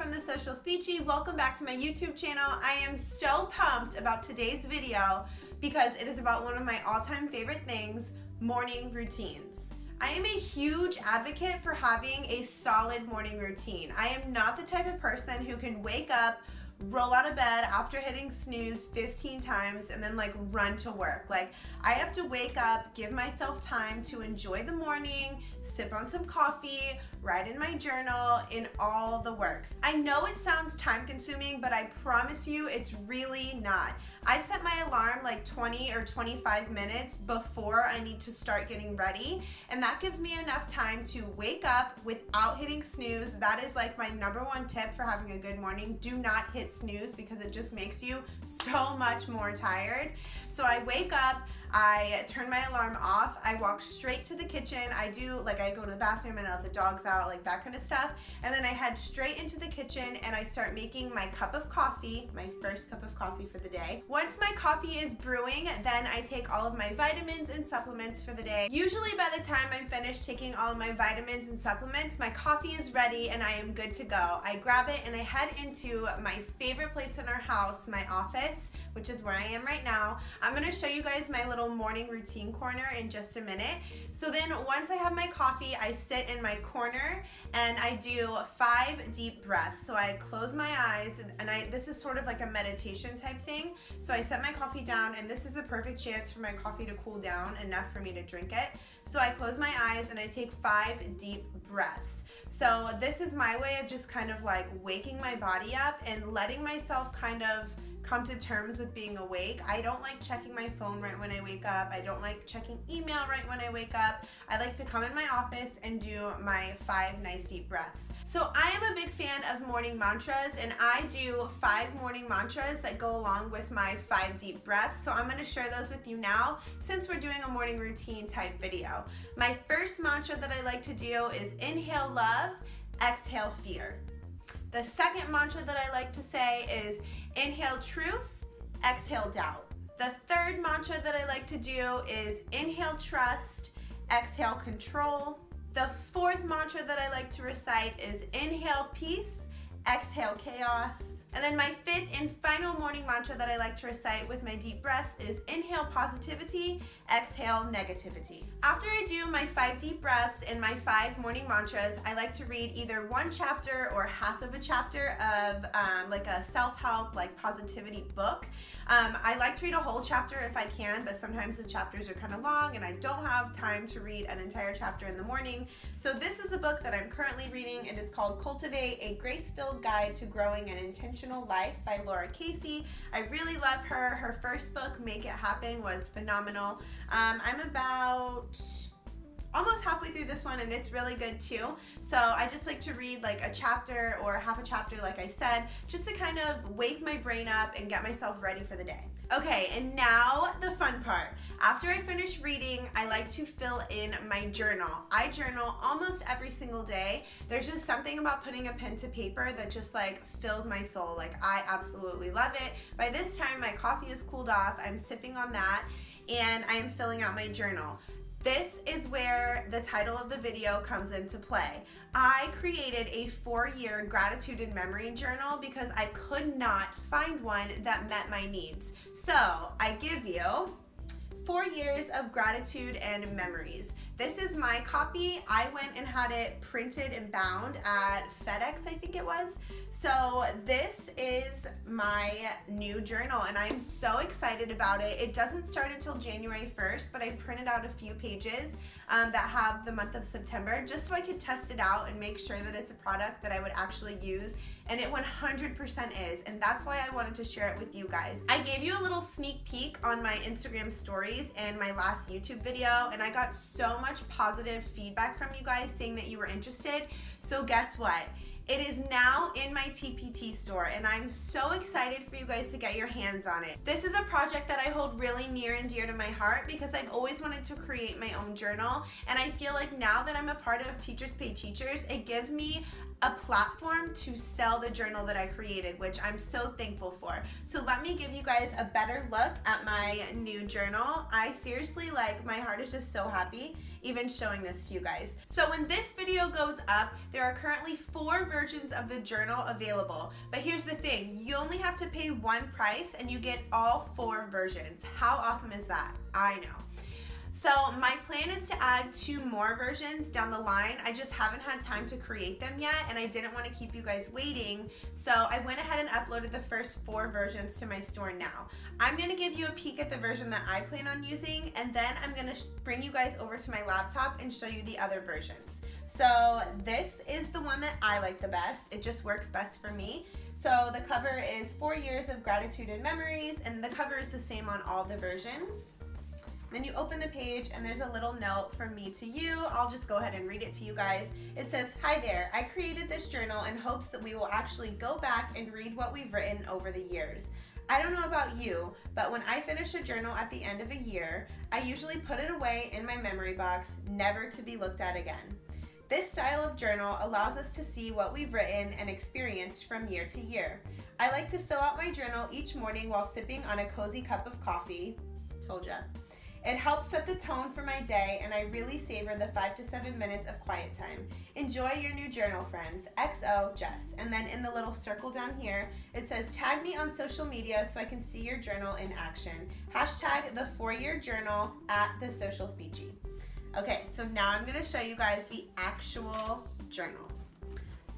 from the Social Speechy. Welcome back to my YouTube channel. I am so pumped about today's video because it is about one of my all-time favorite things, morning routines. I am a huge advocate for having a solid morning routine. I am not the type of person who can wake up, roll out of bed after hitting snooze 15 times and then run to work. I have to wake up, give myself time to enjoy the morning, sip on some coffee, write in my journal, in all the works. I know it sounds time consuming, but I promise you it's really not. I set my alarm 20 or 25 minutes before I need to start getting ready, and that gives me enough time to wake up without hitting snooze. That is my number one tip for having a good morning. Do not hit snooze because it just makes you so much more tired. So I wake up, I turn my alarm off, I walk straight to the kitchen. I go to the bathroom and I let the dogs out, that kind of stuff. And then I head straight into the kitchen and I start making my cup of coffee, my first cup of coffee for the day. Once my coffee is brewing, then I take all of my vitamins and supplements for the day. Usually by the time I'm finished taking all of my vitamins and supplements, my coffee is ready and I am good to go. I grab it and I head into my favorite place in our house, my office, which is where I am right now. I'm gonna show you guys my little morning routine corner in just a minute. So then once I have my coffee, I sit in my corner and I do 5 deep breaths. So I close my eyes and this is sort of like a meditation type thing. So I set my coffee down and this is a perfect chance for my coffee to cool down enough for me to drink it. So I close my eyes and I take 5 deep breaths. So this is my way of just kind of waking my body up and letting myself kind of come to terms with being awake. I don't like checking my phone right when I wake up. I don't like checking email right when I wake up. I like to come in my office and do my 5 nice deep breaths. So I am a big fan of morning mantras, and I do 5 morning mantras that go along with my 5 deep breaths. So I'm gonna share those with you now since we're doing a morning routine type video. My first mantra that I like to do is inhale love, exhale fear. The second mantra that I like to say is inhale truth, exhale doubt. The third mantra that I like to do is inhale trust, exhale control. The fourth mantra that I like to recite is inhale peace, exhale chaos. And then my 5th and final morning mantra that I like to recite with my deep breaths is inhale positivity, exhale negativity. After I do my 5 deep breaths and my 5 morning mantras, I like to read either 1 chapter or half of a chapter of a self-help, positivity book. I like to read a whole chapter if I can, but sometimes the chapters are kind of long and I don't have time to read an entire chapter in the morning. So this is a book that I'm currently reading. It is called Cultivate, a Grace-Filled Guide to Growing an Intentional Life by Laura Casey. I really love her. Her first book, Make It Happen, was phenomenal. I'm about almost halfway through this one and it's really good too. So I just like to read a chapter or half a chapter, like I said, just to kind of wake my brain up and get myself ready for the day. Okay, and now the fun part. After I finish reading, I like to fill in my journal. I journal almost every single day. There's just something about putting a pen to paper that just fills my soul. I absolutely love it. By this time, my coffee is cooled off. I'm sipping on that and I am filling out my journal. This is where the title of the video comes into play. I created a 4-year gratitude and memory journal because I could not find one that met my needs. So I give you 4 years of gratitude and memories. This is my copy. I went and had it printed and bound at FedEx, I think it was. So this is my new journal and I'm so excited about it. It doesn't start until January 1st, but I printed out a few pages that have the month of September just so I could test it out and make sure that it's a product that I would actually use. And it 100% is, and that's why I wanted to share it with you guys. I gave you a little sneak peek on my Instagram stories and my last YouTube video, and I got so much positive feedback from you guys saying that you were interested. So guess what? It is now in my TPT store and I'm so excited for you guys to get your hands on it. This is a project that I hold really near and dear to my heart because I've always wanted to create my own journal, and I feel like now that I'm a part of Teachers Pay Teachers, it gives me a platform to sell the journal that I created, which I'm so thankful for. So let me give you guys a better look at my new journal. I seriously, like, my heart is just so happy even showing this to you guys. So when this video goes up, there are currently 4 versions of the journal available. But here's the thing, you only have to pay one price and you get all 4 versions. How awesome is that? I know. So my plan is to add 2 more versions down the line. I just haven't had time to create them yet, and I didn't want to keep you guys waiting. So I went ahead and uploaded the first 4 versions to my store now. I'm going to give you a peek at the version that I plan on using, and then I'm going to bring you guys over to my laptop and show you the other versions. So this is the one that I like the best. It just works best for me. So the cover is 4 years of gratitude and memories, and the cover is the same on all the versions. Then you open the page and there's a little note from me to you. I'll just go ahead and read it to you guys. It says, "Hi there, I created this journal in hopes that we will actually go back and read what we've written over the years. I don't know about you, but when I finish a journal at the end of a year, I usually put it away in my memory box, never to be looked at again. This style of journal allows us to see what we've written and experienced from year to year. I like to fill out my journal each morning while sipping on a cozy cup of coffee." Told ya. "It helps set the tone for my day, and I really savor the 5 to 7 minutes of quiet time. Enjoy your new journal, friends. XO, Jess." And then in the little circle down here, it says, "Tag me on social media so I can see your journal in action. Hashtag the 4-year journal at the social speechy." Okay, so now I'm going to show you guys the actual journal.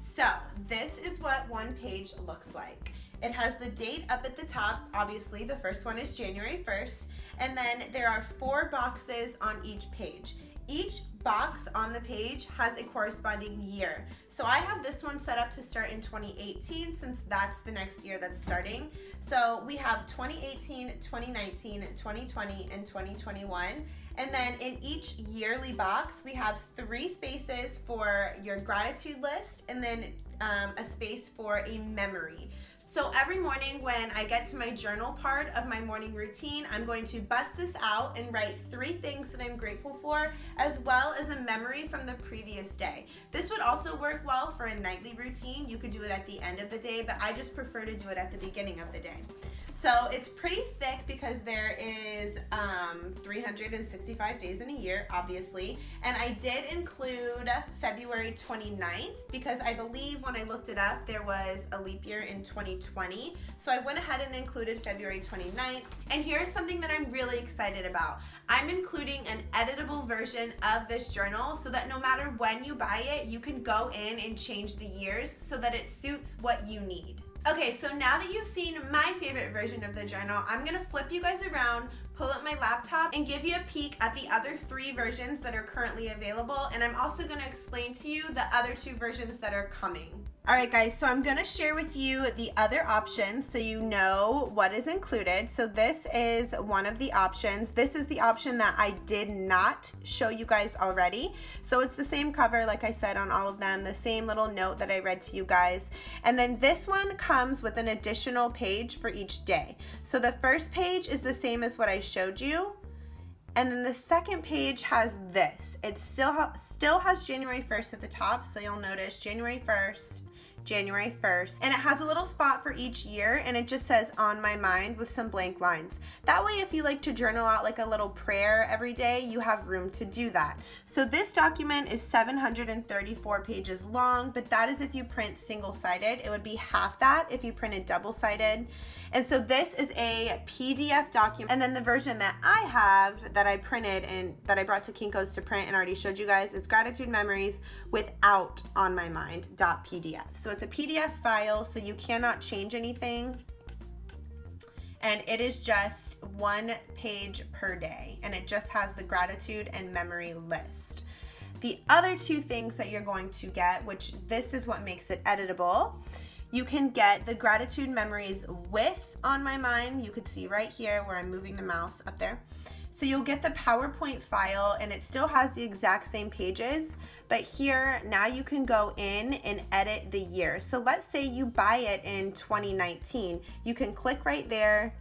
So this is what one page looks like. It has the date up at the top. Obviously, the first one is January 1st. And then there are 4 boxes on each page. Each box on the page has a corresponding year. So I have this one set up to start in 2018 since that's the next year that's starting. So we have 2018, 2019, 2020, and 2021. And then in each yearly box, we have 3 spaces for your gratitude list and then a space for a memory. So every morning when I get to my journal part of my morning routine, I'm going to bust this out and write 3 things that I'm grateful for, as well as a memory from the previous day. This would also work well for a nightly routine. You could do it at the end of the day, but I just prefer to do it at the beginning of the day. So it's pretty thick because there is 365 days in a year, obviously. And I did include February 29th because I believe when I looked it up, there was a leap year in 2020. So I went ahead and included February 29th. And here's something that I'm really excited about. I'm including an editable version of this journal so that no matter when you buy it, you can go in and change the years so that it suits what you need. Okay, so now that you've seen my favorite version of the journal, I'm gonna flip you guys around, pull up my laptop, and give you a peek at the other 3 versions that are currently available, and I'm also gonna explain to you the other 2 versions that are coming. Alright guys, so I'm gonna share with you the other options so you know what is included. So this is one of the options. This is the option that I did not show you guys already. So it's the same cover, like I said, on all of them, the same little note that I read to you guys. And then this one comes with an additional page for each day. So the first page is the same as what I showed you. And then the second page has this. It still has January 1st at the top. So you'll notice January 1st, January 1st, and it has a little spot for each year, and it just says "on my mind" with some blank lines. That way, if you like to journal out like a little prayer every day, you have room to do that. So this document is 734 pages long, but that is if you print single-sided. It would be half that if you printed double-sided. And so this is a PDF document. And then the version that I have that I printed and that I brought to Kinko's to print and already showed you guys is Gratitude Memories without On My Mind.pdf. So it's a PDF file, so you cannot change anything. And it is just 1 page per day. And it just has the gratitude and memory list. The other 2 things that you're going to get, which this is what makes it editable, you can get the gratitude memories with On My Mind. You could see right here where I'm moving the mouse up there. So you'll get the PowerPoint file, and it still has the exact same pages, but here now you can go in and edit the year. So let's say you buy it in 2019. You can click right there,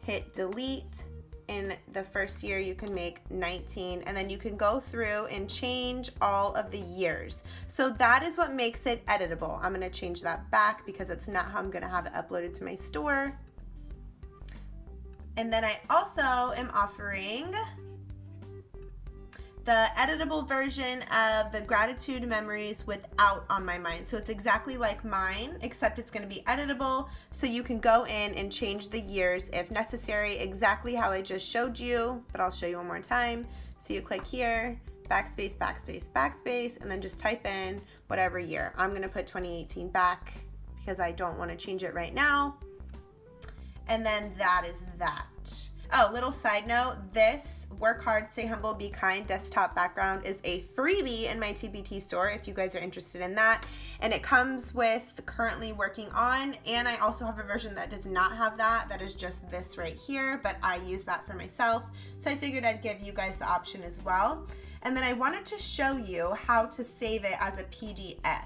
hit delete, in the first year you can make 19, and then you can go through and change all of the years. So that is what makes it editable. I'm gonna change that back because it's not how I'm gonna have it uploaded to my store. And then I also am offering the editable version of the gratitude memories without On My Mind. So it's exactly like mine, except it's going to be editable, so you can go in and change the years if necessary, exactly how I just showed you, but I'll show you one more time. So you click here, backspace, backspace, backspace, and then just type in whatever year. I'm going to put 2018 back because I don't want to change it right now. And then that is that. Oh, little side note, this Work Hard, Stay Humble, Be Kind desktop background is a freebie in my TPT store if you guys are interested in that. And it comes with currently working on, and I also have a version that does not have that. That is just this right here, but I use that for myself. So I figured I'd give you guys the option as well. And then I wanted to show you how to save it as a PDF.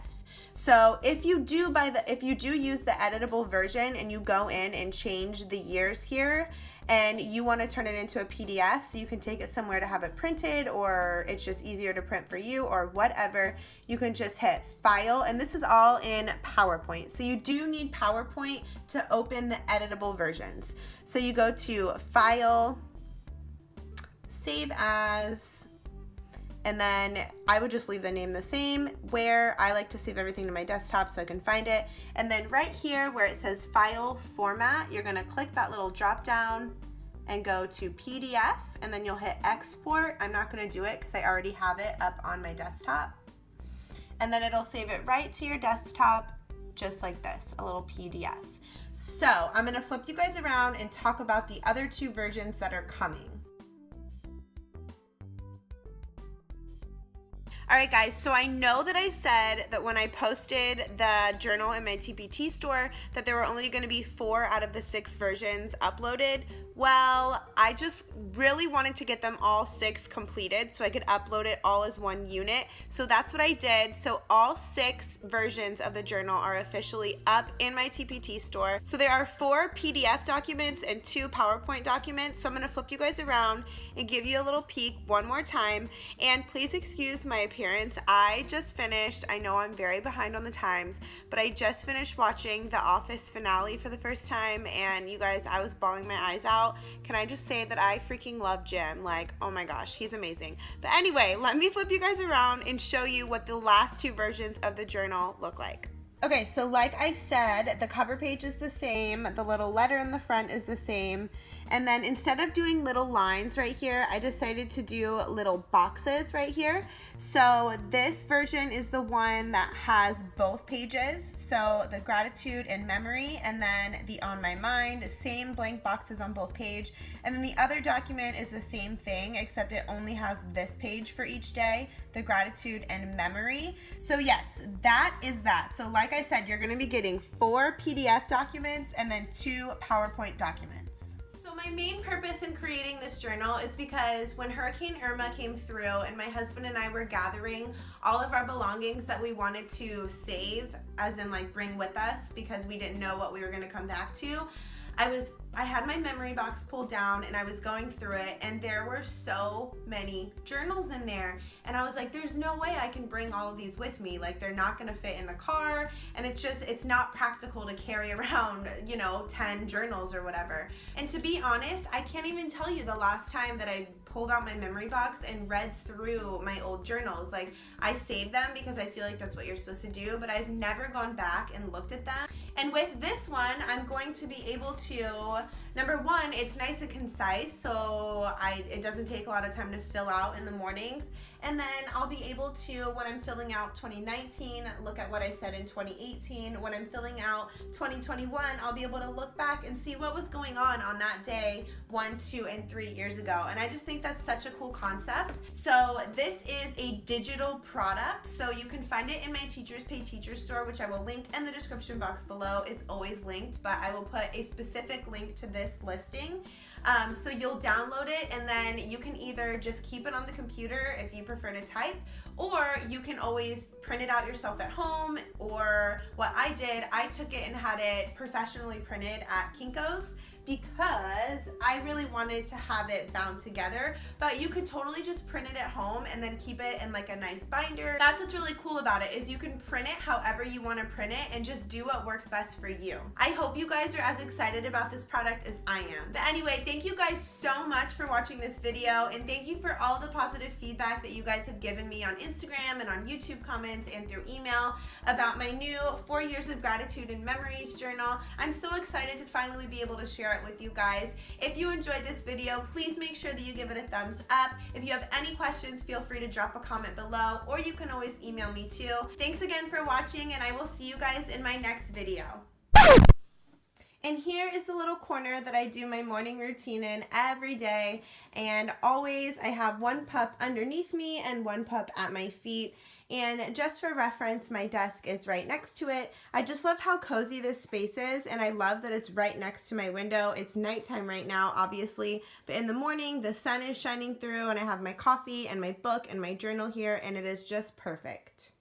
So if you do use the editable version and you go in and change the years here, and you want to turn it into a PDF so you can take it somewhere to have it printed, or it's just easier to print for you or whatever, you can just hit File, and this is all in PowerPoint. So you do need PowerPoint to open the editable versions. So you go to File, Save As, and then I would just leave the name the same, where I like to save everything to my desktop so I can find it. And then right here where it says File Format, you're gonna click that little drop down and go to PDF, and then you'll hit Export. I'm not gonna do it because I already have it up on my desktop. And then it'll save it right to your desktop, just like this, a little PDF. So I'm gonna flip you guys around and talk about the other two versions that are coming. All right, guys, so I know that I said that when I posted the journal in my TPT store that there were only going to be 4 out of the 6 versions uploaded. Well, I just really wanted to get them all 6 completed so I could upload it all as one unit. So that's what I did. So all 6 versions of the journal are officially up in my TPT store. So there are 4 PDF documents and 2 PowerPoint documents. So I'm going to flip you guys around and give you a little peek one more time. And please excuse my appearance. I just finished, I know I'm very behind on the times, but I just finished watching The Office finale for the first time, and you guys, I was bawling my eyes out. Can I just say that I freaking love Jim? Like, oh my gosh, he's amazing. But anyway, let me flip you guys around and show you what the last 2 versions of the journal look like. Okay, so like I said, the cover page is the same, the little letter in the front is the same, and then instead of doing little lines right here, I decided to do little boxes right here. So this version is the one that has both pages, so the gratitude and memory, and then the On My Mind, same blank boxes on both page. And then the other document is the same thing, except it only has this page for each day, the gratitude and memory. So yes, that is that. So like I said, you're gonna be getting 4 PDF documents and then 2 PowerPoint documents. So my main purpose in creating this journal is because when Hurricane Irma came through and my husband and I were gathering all of our belongings that we wanted to save, as in like bring with us because we didn't know what we were gonna come back to, I had my memory box pulled down and I was going through it, and there were so many journals in there, and I was like, there's no way I can bring all of these with me. Like, they're not gonna fit in the car, and it's not practical to carry around, 10 journals or whatever. And to be honest, I can't even tell you the last time that I pulled out my memory box and read through my old journals. Like, I saved them because I feel like that's what you're supposed to do, but I've never gone back and looked at them. And with this one, I'm going to be able to, number one, it's nice and concise, so it doesn't take a lot of time to fill out in the mornings. And then I'll be able to, when I'm filling out 2019, look at what I said in 2018. When I'm filling out 2021, I'll be able to look back and see what was going on that day 1, 2, and 3 years ago. And I just think that's such a cool concept. So this is a digital product. So you can find it in my Teachers Pay Teachers store, which I will link in the description box below. It's always linked, but I will put a specific link to this listing. So you'll download it, and then you can either just keep it on the computer if you prefer to type, or you can always print it out yourself at home. Or what I did, I took it and had it professionally printed at Kinko's. because I really wanted to have it bound together, but you could totally just print it at home and then keep it in like a nice binder. That's what's really cool about it, is you can print it however you want to print it and just do what works best for you. I hope you guys are as excited about this product as I am. But anyway, thank you guys so much for watching this video, and thank you for all the positive feedback that you guys have given me on Instagram and on YouTube comments and through email about my new 4 years of gratitude and memories journal. I'm so excited to finally be able to share it with you guys. If you enjoyed this video, please make sure that you give it a thumbs up. If you have any questions, feel free to drop a comment below, or you can always email me too. Thanks again for watching, and I will see you guys in my next video. And here is the little corner that I do my morning routine in every day, and always I have one pup underneath me and one pup at my feet. And just for reference, my desk is right next to it. I just love how cozy this space is, and I love that it's right next to my window. It's nighttime right now, obviously, but in the morning the sun is shining through, and I have my coffee and my book and my journal here, and it is just perfect.